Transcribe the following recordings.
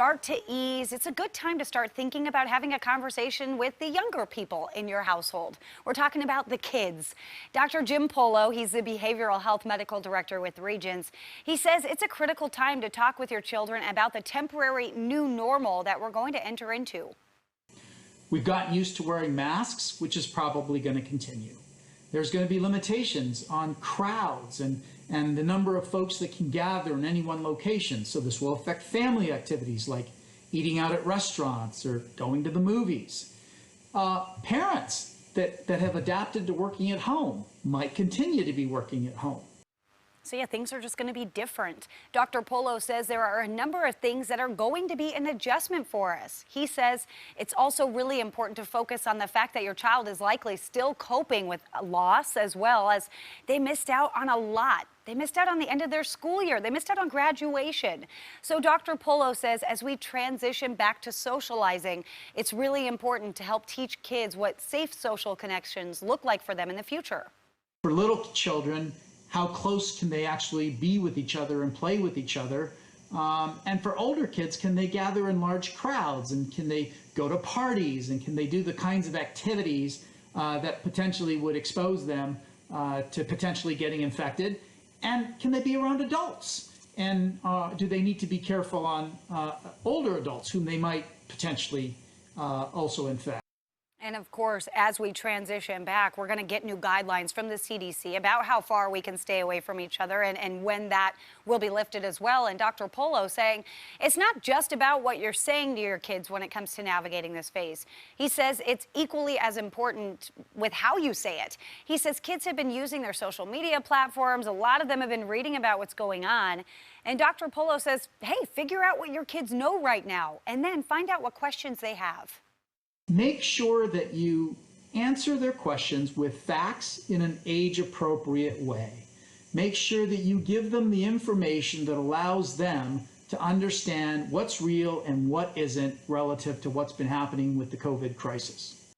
start to ease, it's a good time to start thinking about having a conversation with the younger people in your household. We're talking about the kids. Dr. Jim Polo, he's the Behavioral Health Medical Director with Regence. He says it's a critical time to talk with your children about the temporary new normal that we're going to enter into. We've gotten used to wearing masks, which is probably going to continue. There's going to be limitations on crowds and the number of folks that can gather in any one location. So this will affect family activities like eating out at restaurants or going to the movies. Parents that have adapted to working at home might continue to be working at home. So yeah, things are just going to be different. Dr. Polo says there are a number of things that are going to be an adjustment for us. He says it's also really important to focus on the fact that your child is likely still coping with loss, as well as they missed out on a lot. They missed out on the end of their school year. They missed out on graduation. So Dr. Polo says as we transition back to socializing, it's really important to help teach kids what safe social connections look like for them in the future. For little children, how close can they actually be with each other and play with each other? And for older kids, can they gather in large crowds, and can they go to parties, and can they do the kinds of activities that potentially would expose them to potentially getting infected? And can they be around adults? And do they need to be careful on older adults whom they might potentially also infect? And of course, as we transition back, we're going to get new guidelines from the CDC about how far we can stay away from each other and when that will be lifted as well. And Dr. Polo saying it's not just about what you're saying to your kids when it comes to navigating this phase. He says it's equally as important with how you say it. He says kids have been using their social media platforms. A lot of them have been reading about what's going on. And Dr. Polo says, hey, figure out what your kids know right now and then find out what questions they have. Make sure that you answer their questions with facts in an age-appropriate way. Make sure that you give them the information that allows them to understand what's real and what isn't relative to what's been happening with the COVID crisis.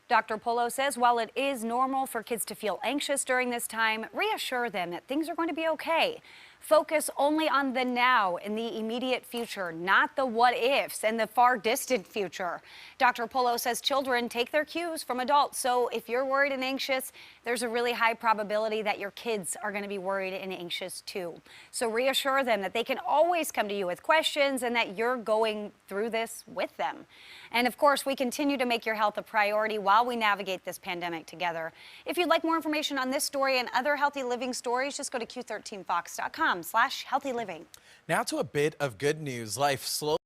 Dr. Polo says while it is normal for kids to feel anxious during this time, reassure them that things are going to be okay. Focus only on the now and the immediate future, not the what ifs and the far distant future. Dr. Polo says children take their cues from adults. So if you're worried and anxious, there's a really high probability that your kids are going to be worried and anxious too. So reassure them that they can always come to you with questions and that you're going through this with them. And of course, we continue to make your health a priority while we navigate this pandemic together. If you'd like more information on this story and other healthy living stories, just go to Q13Fox.com/healthy living. Now to a bit of good news. Life slowly